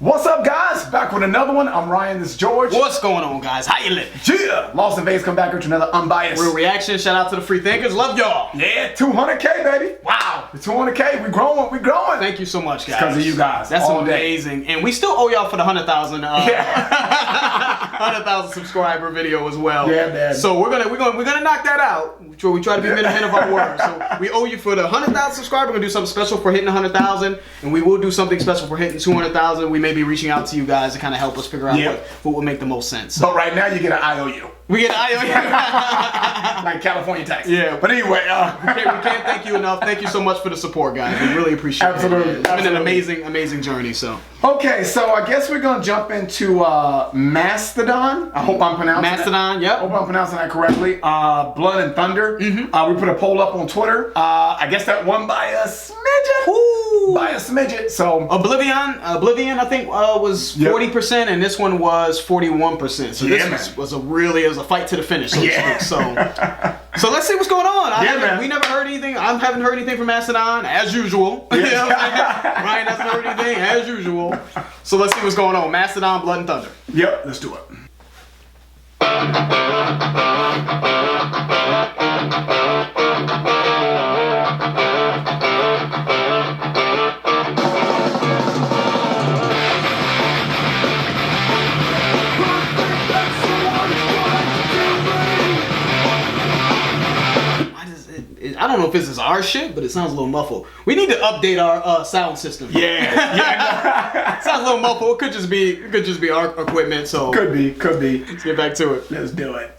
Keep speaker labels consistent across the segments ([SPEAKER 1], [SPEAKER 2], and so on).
[SPEAKER 1] What's up, guys? Back with another one. I'm Ryan, this is George.
[SPEAKER 2] What's going on, guys? How you living?
[SPEAKER 1] Yeah! Lost in Vegas come back with another unbiased
[SPEAKER 2] Real reaction. Shout out to the free thinkers. Love y'all.
[SPEAKER 1] Yeah, 200K, baby.
[SPEAKER 2] Wow.
[SPEAKER 1] 200K, we growing, we growing.
[SPEAKER 2] Thank you so much, guys.
[SPEAKER 1] Because of you guys.
[SPEAKER 2] That's
[SPEAKER 1] all
[SPEAKER 2] amazing. Day. And we still owe y'all for the 100,000
[SPEAKER 1] yeah.
[SPEAKER 2] subscriber video as well.
[SPEAKER 1] Yeah, man.
[SPEAKER 2] So we're gonna knock that out. We try to be men of our word. So we owe you for the 100,000 subscribers. We're gonna do something special for hitting 100,000, and we will do something special for hitting 200,000. We may be reaching out to you guys to kind of help us figure out what would make the most sense. So.
[SPEAKER 1] But right now you get an IOU.
[SPEAKER 2] We get an IOU.
[SPEAKER 1] Like California tax.
[SPEAKER 2] Yeah.
[SPEAKER 1] But anyway,
[SPEAKER 2] we can't thank you enough. Thank you so much for the support, guys. We really appreciate it.
[SPEAKER 1] Absolutely.
[SPEAKER 2] It's been an amazing journey. So.
[SPEAKER 1] Okay, so I guess we're gonna jump into Mastodon. I hope I'm pronouncing
[SPEAKER 2] Mastodon. Yep.
[SPEAKER 1] I hope I'm pronouncing that correctly. Blood and Thunder. We put a poll up on Twitter. I guess that won by a smidget.
[SPEAKER 2] Ooh.
[SPEAKER 1] By a smidget. So
[SPEAKER 2] Oblivion, I think was 40%, and this one was 41%. So this was a fight to the finish. So to speak. So let's see what's going on. We never heard anything. I haven't heard anything from Mastodon as usual. You know what I'm saying? Ryan hasn't heard anything as usual. So let's see what's going on. Mastodon, Blood and Thunder.
[SPEAKER 1] Yep, let's do it.
[SPEAKER 2] I don't know if this is our shit, but it sounds a little muffled. We need to update our sound system.
[SPEAKER 1] Yeah.
[SPEAKER 2] Sounds a little muffled. It could just be our equipment. So
[SPEAKER 1] could be.
[SPEAKER 2] Let's get back to it.
[SPEAKER 1] Let's do it.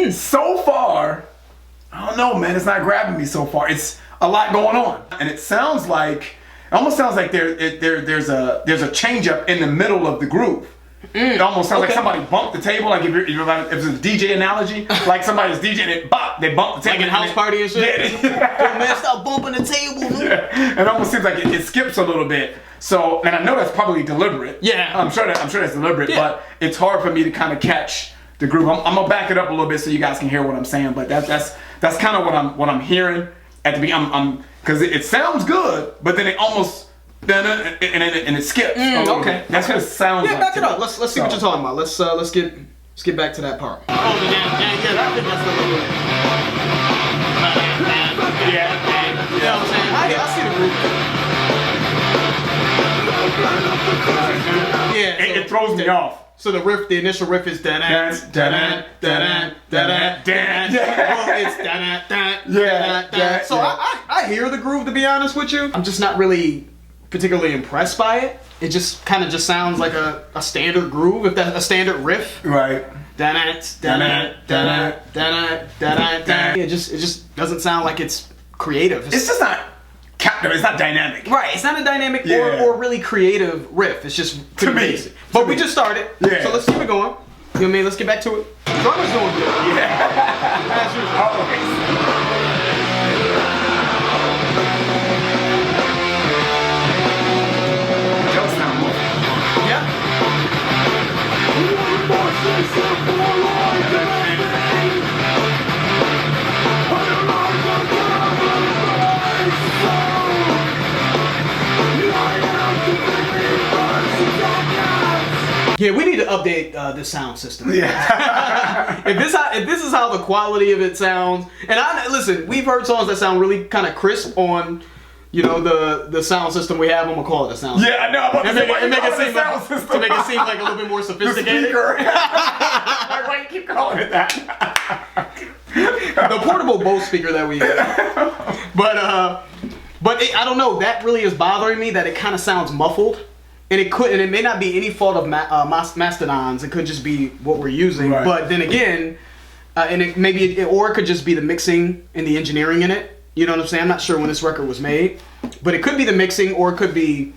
[SPEAKER 1] So far, I don't know, man. It's not grabbing me so far. It's a lot going on, and it almost sounds like there's a change up in the middle of the groove. It almost sounds like somebody bumped the table. Like if it's a DJ analogy, like somebody's DJing and they bump the table.
[SPEAKER 2] Like in house party and shit.
[SPEAKER 1] Yeah.
[SPEAKER 2] Man, stop bumping the table.
[SPEAKER 1] Yeah. It almost seems like it skips a little bit. So, and I know that's probably deliberate.
[SPEAKER 2] Yeah.
[SPEAKER 1] I'm sure that's deliberate, but it's hard for me to kind of catch the groove. I'm gonna back it up a little bit so you guys can hear what I'm saying, but that's kind of what I'm hearing at the beginning. Because it sounds good, but then it almost and it skips.
[SPEAKER 2] Okay,
[SPEAKER 1] that's what it sounds like.
[SPEAKER 2] Yeah, back it up. Let's see what you're talking about. Let's get back to that part. Oh, yeah, I think that's the little. Yeah. You know what I'm saying? I see the groove. Yeah,
[SPEAKER 1] it throws me off.
[SPEAKER 2] So the initial riff is da da da da da da da da. It's da da da. So I hear the groove, to be honest with you. I'm just not really particularly impressed by it. It just kind of sounds like a standard groove, if that's a standard riff.
[SPEAKER 1] Right.
[SPEAKER 2] Da da da da da da da da. It just doesn't sound like it's creative.
[SPEAKER 1] It's just not. It's not dynamic.
[SPEAKER 2] Right, it's not a dynamic or really creative riff. It's just pretty basic. But we just started, so let's keep it going. You know what I mean? Let's get back to it. Drummer's doing good.
[SPEAKER 1] Yeah.
[SPEAKER 2] As usual. Yeah, we need to update this sound system.
[SPEAKER 1] Yeah.
[SPEAKER 2] if this is how the quality of it sounds, and listen, we've heard songs that sound really kind of crisp on, the sound system we have. I'm gonna call it a sound system.
[SPEAKER 1] Yeah, I know.
[SPEAKER 2] To make it seem like a little bit more sophisticated.
[SPEAKER 1] Why you keep calling it that?
[SPEAKER 2] The portable Bose speaker that we have. But I don't know. That really is bothering me. That it kind of sounds muffled. And it may not be any fault of Mastodon's. It could just be what we're using. Right. But then again, or it could just be the mixing and the engineering in it. You know what I'm saying? I'm not sure when this record was made, but it could be the mixing, or it could be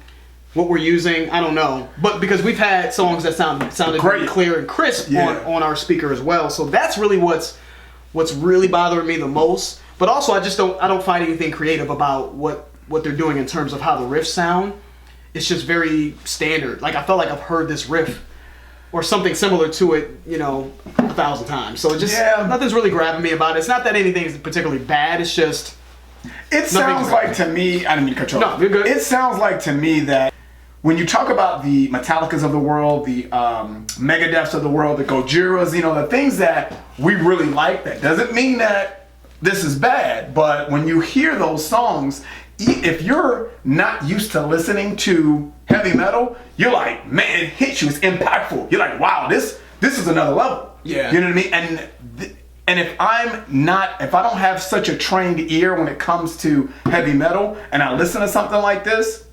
[SPEAKER 2] what we're using. I don't know. But because we've had songs that sounded very clear and crisp on our speaker as well. So that's really what's really bothering me the most. But also, I don't find anything creative about what they're doing in terms of how the riffs sound. It's just very standard. Like, I felt like I've heard this riff or something similar to it, 1,000 times. So it just, nothing's really grabbing me about it. It's not that anything is particularly bad. It's just,
[SPEAKER 1] it sounds like to me, I didn't mean to cut you off.
[SPEAKER 2] No, you're good.
[SPEAKER 1] It sounds like to me that when you talk about the Metallicas of the world, the Megadeths of the world, the Gojiras, the things that we really like, that doesn't mean that this is bad. But when you hear those songs, if you're not used to listening to heavy metal, you're like, man, it hits you. It's impactful. You're like, wow, this is another level.
[SPEAKER 2] Yeah.
[SPEAKER 1] You know what I mean? And if I don't have such a trained ear when it comes to heavy metal, and I listen to something like this,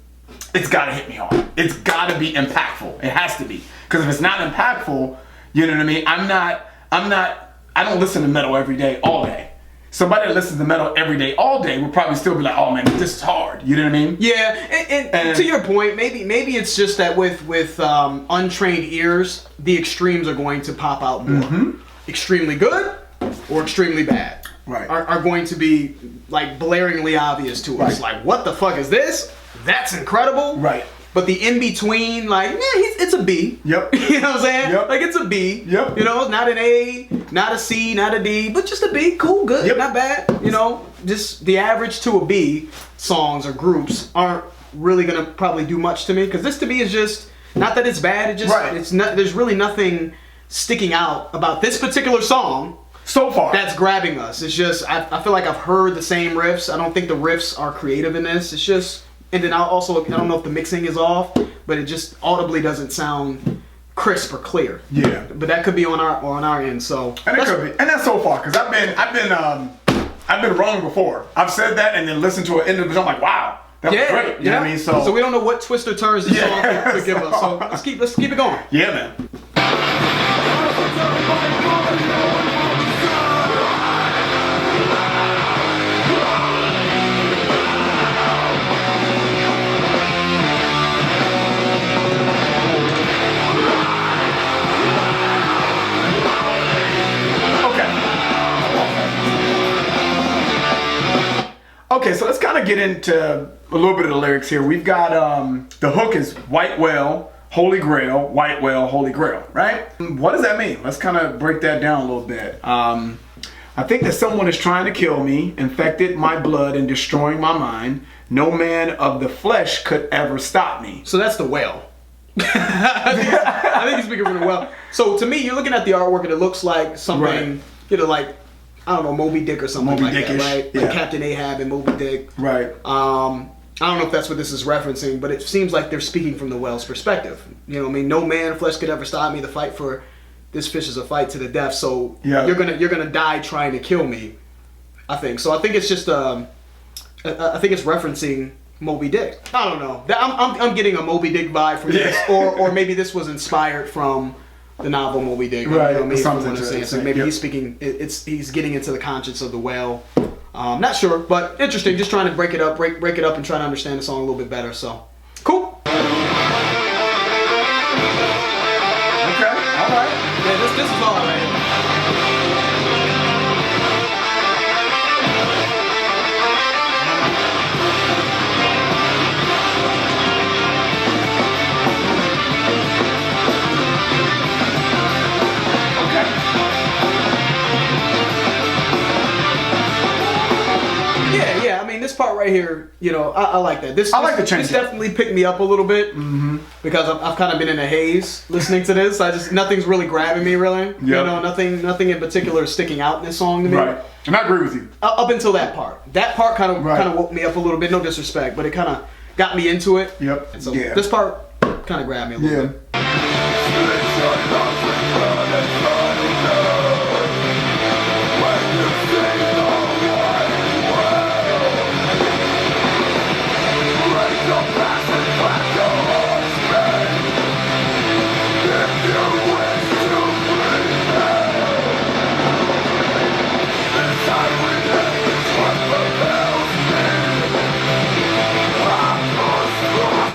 [SPEAKER 1] it's got to hit me hard. It's got to be impactful. It has to be. Because if it's not impactful, you know what I mean? I don't listen to metal every day, all day. Somebody that listens to metal every day, all day, would probably still be like, "Oh man, this is hard." You know what I mean?
[SPEAKER 2] Yeah, and to your point, maybe it's just that with untrained ears, the extremes are going to pop out more. Mm-hmm. Extremely good or extremely bad,
[SPEAKER 1] right?
[SPEAKER 2] Are going to be like blaringly obvious to us. Like, what the fuck is this? That's incredible,
[SPEAKER 1] right?
[SPEAKER 2] But the in between, like, it's a B.
[SPEAKER 1] Yep.
[SPEAKER 2] You know what I'm saying?
[SPEAKER 1] Yep.
[SPEAKER 2] Like, it's a B.
[SPEAKER 1] Yep.
[SPEAKER 2] Not an A, not a C, not a D, but just a B. Cool, good,
[SPEAKER 1] yep.
[SPEAKER 2] Not bad. Just the average to a B songs or groups aren't really gonna probably do much to me, because this to me is just not that it's bad. It just it's not. There's really nothing sticking out about this particular song
[SPEAKER 1] so far
[SPEAKER 2] that's grabbing us. It's just I feel like I've heard the same riffs. I don't think the riffs are creative in this. It's just. And then I don't know if the mixing is off, but it just audibly doesn't sound crisp or clear.
[SPEAKER 1] Yeah.
[SPEAKER 2] But that could be on our end. So.
[SPEAKER 1] And it could be, and that's so far, because I've been wrong before. I've said that and then listened to an individual. I'm like, wow, that was great. You know what I mean? So
[SPEAKER 2] we don't know what twists or turns this song could give us. So let's keep it going.
[SPEAKER 1] Yeah, man. Okay, so let's kind of get into a little bit of the lyrics here. We've got the hook is White Whale, Holy Grail, White Whale, Holy Grail, right? What does that mean? Let's kind of break that down a little bit. I think that someone is trying to kill me, infected my blood and destroying my mind. No man of the flesh could ever stop me.
[SPEAKER 2] So that's the whale. I think he's speaking from the whale. So to me, you're looking at the artwork and it looks like something, like, I don't know, Moby Dick or something like that, right?
[SPEAKER 1] Yeah.
[SPEAKER 2] Like Captain Ahab and Moby Dick.
[SPEAKER 1] Right.
[SPEAKER 2] I don't know if that's what this is referencing, but it seems like they're speaking from the whale's perspective. You know what I mean? No man flesh could ever stop me. The fight for this fish is a fight to the death. So you're gonna die trying to kill me, I think. So I think it's just I think it's referencing Moby Dick. I don't know. I'm getting a Moby Dick vibe from this, or maybe this was inspired from the novel Moby Dick.
[SPEAKER 1] Right.
[SPEAKER 2] Maybe so maybe he's speaking. He's getting into the conscience of the whale. Not sure, but interesting. Just trying to break it up and try to understand the song a little bit better. So, cool. Okay.
[SPEAKER 1] All right.
[SPEAKER 2] Yeah, this is all right. Yeah. I mean, this part right here, I like that. This definitely picked me up a little bit because I've kind of been in a haze listening to this. Nothing's really grabbing me, really.
[SPEAKER 1] Yep.
[SPEAKER 2] Nothing in particular is sticking out in this song to me.
[SPEAKER 1] Right. And I agree with you.
[SPEAKER 2] Up until that part. That part kind of woke me up a little bit. No disrespect, but it kind of got me into it.
[SPEAKER 1] Yep.
[SPEAKER 2] And so this part kind of grabbed me a little bit.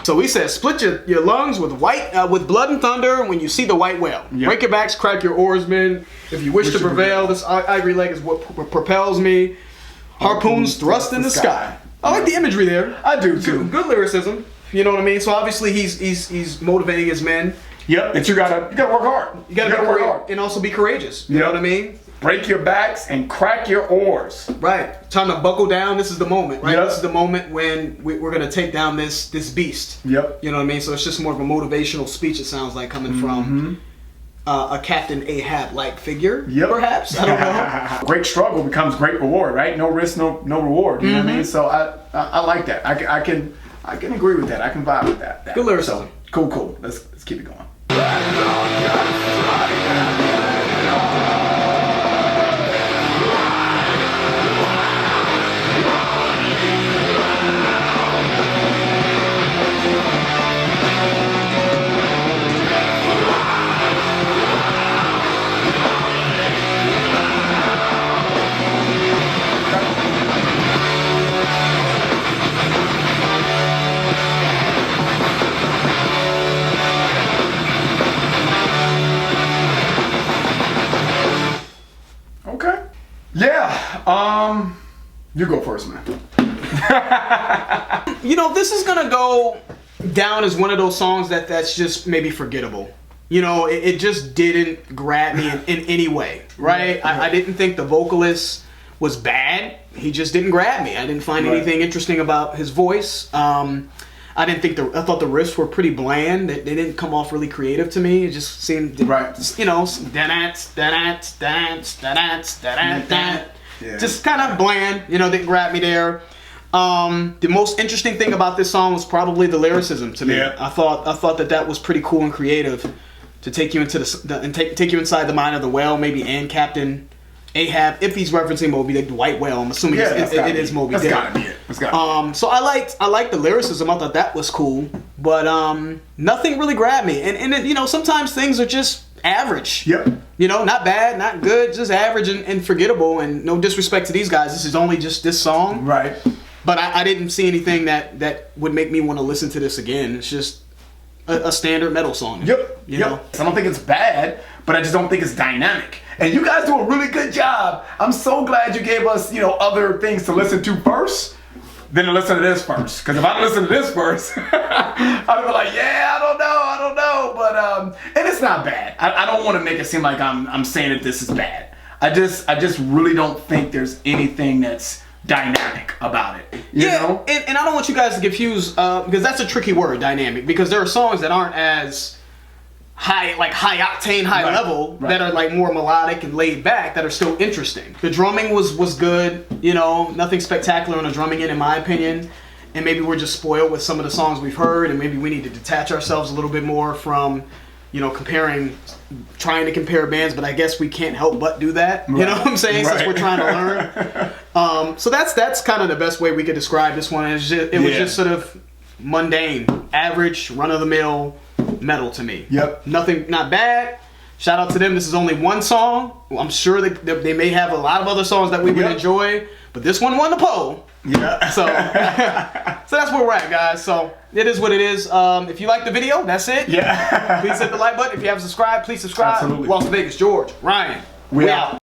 [SPEAKER 2] So we said, split your lungs with with blood and thunder when you see the white whale. Yep. Break your backs, crack your oarsmen. If you wish to prevail, this ivory leg is what propels me. Harpoons thrust in the sky. I like the imagery there.
[SPEAKER 1] I do too.
[SPEAKER 2] Good lyricism. You know what I mean? So obviously he's motivating his men.
[SPEAKER 1] Yep. That you gotta work hard.
[SPEAKER 2] You gotta work hard and also be courageous. You know what I mean?
[SPEAKER 1] Break your backs and crack your oars.
[SPEAKER 2] Right. Time to buckle down. This is the moment, right?
[SPEAKER 1] Yep.
[SPEAKER 2] This is the moment when we're gonna take down this beast.
[SPEAKER 1] Yep.
[SPEAKER 2] You know what I mean? So it's just more of a motivational speech. It sounds like coming from a Captain Ahab-like figure, perhaps. I don't know.
[SPEAKER 1] Great struggle becomes great reward, right? No risk, no reward. You know what I mean? So I like that. I can agree with that. I can vibe with that.
[SPEAKER 2] Good lyricism.
[SPEAKER 1] So, cool. Let's keep it going. Okay. Yeah. You go first, man.
[SPEAKER 2] You know, this is gonna go down as one of those songs that's just maybe forgettable. You know, it just didn't grab me in any way, right? I didn't think the vocalist was bad. He just didn't grab me. I didn't find anything interesting about his voice. I thought the riffs were pretty bland. They didn't come off really creative to me. It just seemed, you know, just kind of bland. You know, didn't grab me there. The most interesting thing about this song was probably the lyricism to me.
[SPEAKER 1] Yeah.
[SPEAKER 2] I thought that was pretty cool and creative to take you into take you inside the mind of the whale, maybe, and Captain Ahab, if he's referencing Moby Dick, the white whale. I'm assuming it is Moby Dick.
[SPEAKER 1] That's gotta be it. That's gotta be it.
[SPEAKER 2] So I liked the lyricism. I thought that was cool, but nothing really grabbed me. And you know, sometimes things are just average.
[SPEAKER 1] Yep.
[SPEAKER 2] You know, not bad, not good, just average and forgettable. And no disrespect to these guys, this is only just this song.
[SPEAKER 1] Right.
[SPEAKER 2] But I didn't see anything that would make me want to listen to this again. It's just a standard metal song.
[SPEAKER 1] Yep.
[SPEAKER 2] You know?
[SPEAKER 1] I don't think it's bad, but I just don't think it's dynamic. And you guys do a really good job. I'm so glad you gave us, you know, other things to listen to first than to listen to this first. Because if I listen to this first, I'd be like, yeah, I don't know. But and it's not bad. I don't want to make it seem like I'm saying that this is bad. I just really don't think there's anything that's dynamic about it. You know?
[SPEAKER 2] And I don't want you guys to confuse, because that's a tricky word, dynamic, because there are songs that aren't as high octane, high level, that are like more melodic and laid back, that are still interesting. The drumming was good, you know, nothing spectacular on the drumming in my opinion, and maybe we're just spoiled with some of the songs we've heard, and maybe we need to detach ourselves a little bit more from, you know, trying to compare bands, but I guess we can't help but do that. You know what I'm saying? Since we're trying to learn. So that's kind of the best way we could describe this one. It was just sort of mundane, average, run-of-the-mill metal to me.
[SPEAKER 1] Yep.
[SPEAKER 2] Nothing, not bad. Shout out to them. This is only one song. I'm sure they may have a lot of other songs that we would enjoy, but this one won the poll.
[SPEAKER 1] Yeah.
[SPEAKER 2] So that's where we're at, guys. So it is what it is. If you like the video, that's it.
[SPEAKER 1] Yeah.
[SPEAKER 2] Please hit the like button. If you haven't subscribed, please subscribe.
[SPEAKER 1] Absolutely.
[SPEAKER 2] Las Vegas, George, Ryan.
[SPEAKER 1] We out.